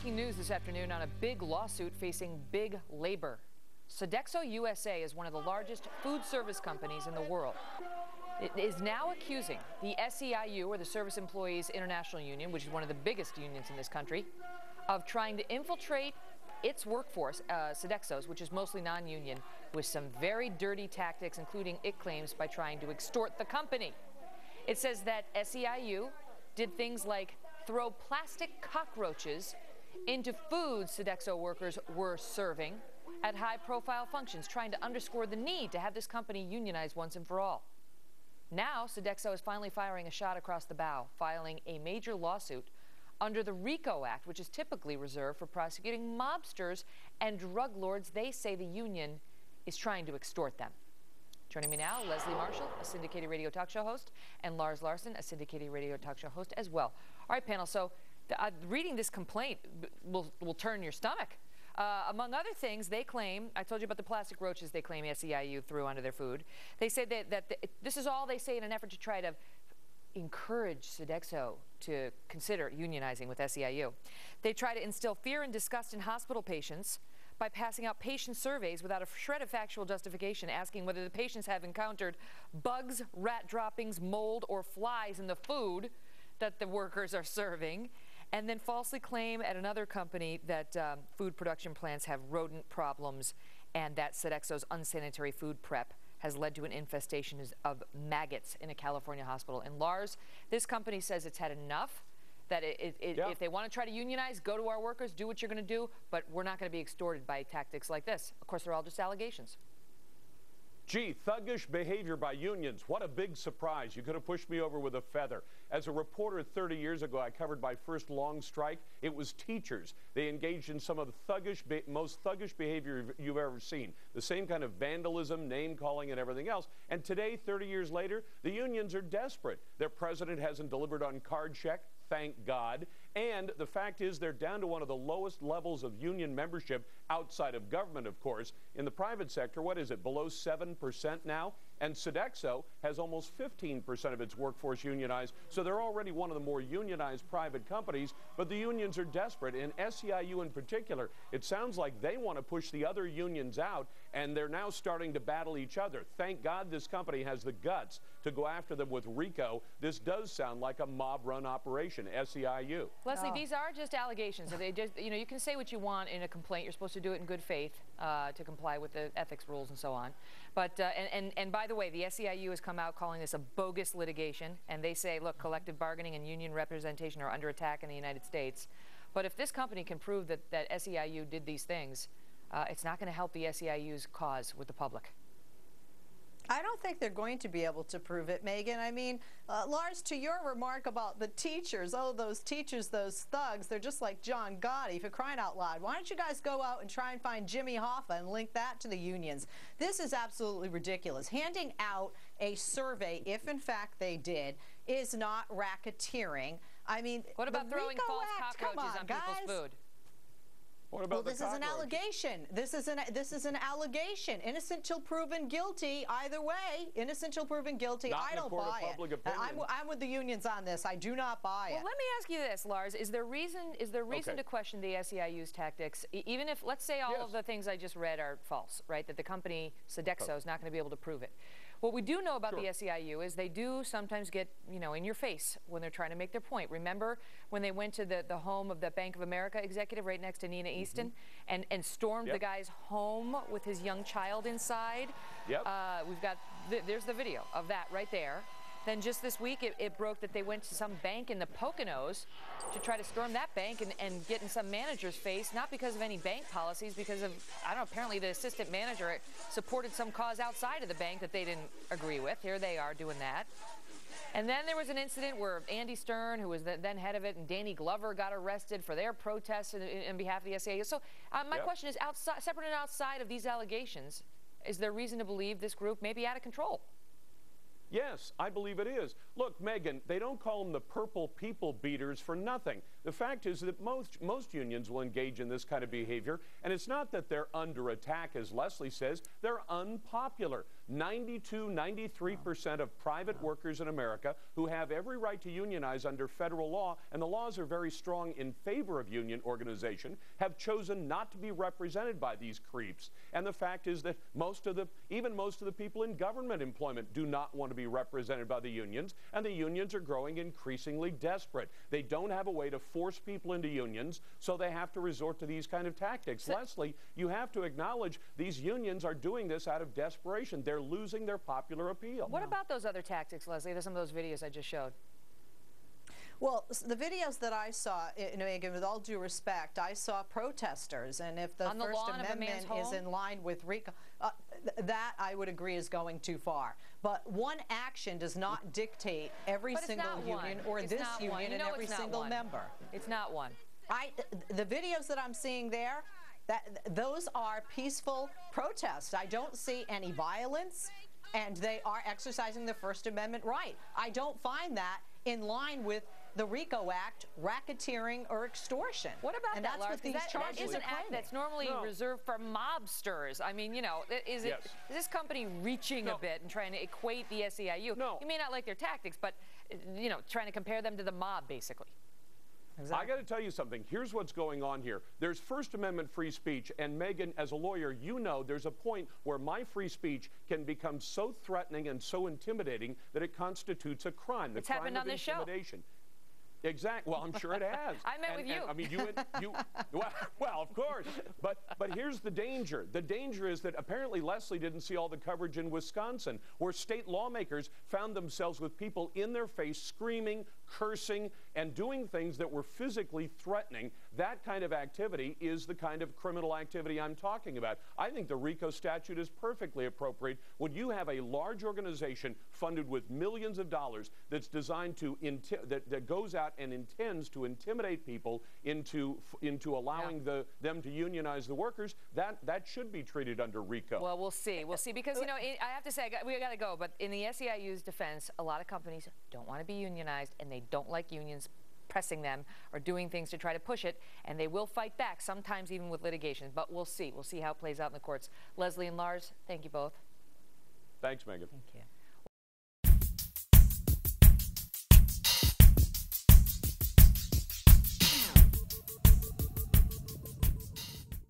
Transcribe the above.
breaking news this afternoon on a big lawsuit facing big labor. Sodexo USA is one of the largest food service companies in the world. It is now accusing the SEIU, or the Service Employees International Union, which is one of the biggest unions in this country, of trying to infiltrate its workforce, Sodexo's, which is mostly non-union, with some very dirty tactics, including, it claims, by trying to extort the company. It says that SEIU did things like throw plastic cockroaches into food Sodexo workers were serving at high-profile functions, trying to underscore the need to have this company unionized once and for all. Now, Sodexo is finally firing a shot across the bow, filing a major lawsuit under the RICO Act, which is typically reserved for prosecuting mobsters and drug lords. They say the union is trying to extort them. Joining me now, Leslie Marshall, a syndicated radio talk show host, and Lars Larson, a syndicated radio talk show host as well. All right, panel, so reading this complaint will turn your stomach. Among other things, they claim, I told you about the plastic roaches they claim SEIU threw onto their food. They say that this is all they say in an effort to try to encourage Sodexo to consider unionizing with SEIU. They try to instill fear and disgust in hospital patients by passing out patient surveys without a shred of factual justification, asking whether the patients have encountered bugs, rat droppings, mold, or flies in the food that the workers are serving, and then falsely claim at another company that food production plants have rodent problems and that Sodexo's unsanitary food prep has led to an infestation of maggots in a California hospital. And Lars, this company says it's had enough, that if they want to try to unionize, go to our workers, do what you're going to do, but we're not going to be extorted by tactics like this. Of course, they're all just allegations. Gee, thuggish behavior by unions. What a big surprise. You could have pushed me over with a feather. As a reporter 30 years ago, I covered my first long strike. It was teachers. They engaged in some of the most thuggish behavior you've ever seen. The same kind of vandalism, name-calling, and everything else. And today, 30 years later, the unions are desperate. Their president hasn't delivered on card check. Thank God. And the fact is they're down to one of the lowest levels of union membership outside of government, of course. In the private sector, what is it, below 7% now? And Sodexo has almost 15% of its workforce unionized, so they're already one of the more unionized private companies, but the unions are desperate, and SEIU in particular. It sounds like they want to push the other unions out, and they're now starting to battle each other. Thank God this company has the guts to go after them with RICO. This does sound like a mob-run operation, SEIU. Leslie, these are just allegations. They just, you can say what you want in a complaint. You're supposed to do it in good faith to comply with the ethics rules and so on. But and by the way, the SEIU has come out calling this a bogus litigation, and they say, look, collective bargaining and union representation are under attack in the United States. But if this company can prove that SEIU did these things, it's not going to help the SEIU's cause with the public. I don't think they're going to be able to prove it, Megan. I mean, Lars, to your remark about the teachers, oh, those teachers, those thugs, they're just like John Gotti, for crying out loud. Why don't you guys go out and try and find Jimmy Hoffa and link that to the unions? This is absolutely ridiculous. Handing out a survey, if in fact they did, is not racketeering. I mean, what about throwing false cockroaches on people's food? Well, this is an allegation. This is an allegation. Innocent till proven guilty. Either way, innocent till proven guilty. I don't buy it. I'm with the unions on this. I do not buy it. Well, let me ask you this, Lars: is there reason to question the SEIU's tactics, even if, let's say, all of the things I just read are false, right? That the company Sodexo is not going to be able to prove it. What we do know about the SEIU is they do sometimes get, in your face when they're trying to make their point. Remember when they went to the home of the Bank of America executive right next to Nina Easton and stormed the guy's home with his young child inside? We've got, there's the video of that right there. Then just this week, it broke that they went to some bank in the Poconos to try to storm that bank and get in some manager's face, not because of any bank policies, because of, I don't know, apparently the assistant manager supported some cause outside of the bank that they didn't agree with. Here they are doing that. And then there was an incident where Andy Stern, who was then head of it, and Danny Glover got arrested for their protests in behalf of the SEIU. So my question is, separate and outside of these allegations, is there reason to believe this group may be out of control? Yes, I believe it is. Look, Megyn, they don't call them the purple people beaters for nothing. The fact is that most unions will engage in this kind of behavior, and it's not that they're under attack, as Leslie says, they're unpopular. 93% of private workers in America who have every right to unionize under federal law, and the laws are very strong in favor of union organization, have chosen not to be represented by these creeps. And the fact is that even most of the people in government employment do not want to be represented by the unions, and the unions are growing increasingly desperate. They don't have a way to force people into unions, so they have to resort to these kind of tactics. Leslie, you have to acknowledge these unions are doing this out of desperation. They're losing their popular appeal. What about those other tactics, Leslie? There's some of those videos I just showed. Well, the videos that I saw, Megyn, with all due respect, I saw protesters, and if the First Amendment is in line with RICO, that I would agree is going too far. But one action does not dictate every single union or this union and every single member. It's not one. The videos that I'm seeing there, those are peaceful protests. I don't see any violence, and they are exercising the First Amendment right. I don't find that in line with the RICO Act, racketeering or extortion. What about and that, that's Lars? what these that charges is an act that's normally reserved for mobsters. I mean, you know, is this company reaching a bit and trying to equate the SEIU? No. You may not like their tactics, but, you know, trying to compare them to the mob, basically. Exactly. I got to tell you something. Here's what's going on here. There's First Amendment free speech, and Megyn, as a lawyer, you know there's a point where my free speech can become so threatening and so intimidating that it constitutes a crime. It's happened on this show. Exactly. Well, I'm sure it has. I met with you. I mean, well, of course. But here's the danger. The danger is that apparently Leslie didn't see all the coverage in Wisconsin, where state lawmakers found themselves with people in their face screaming, cursing, and doing things that were physically threatening. That kind of activity is the kind of criminal activity I'm talking about. I think the RICO statute is perfectly appropriate when you have a large organization funded with millions of dollars that's designed to that goes out and intends to intimidate people into allowing them to unionize the workers. That should be treated under RICO. Well, we'll see. We'll see, because, you know, I have to say, we got to go, but in the SEIU's defense, a lot of companies don't want to be unionized, and they don't like unions pressing them or doing things to try to push it, and they will fight back, sometimes even with litigation. But we'll see. We'll see how it plays out in the courts. Leslie and Lars, thank you both. Thanks, Megyn. Thank you.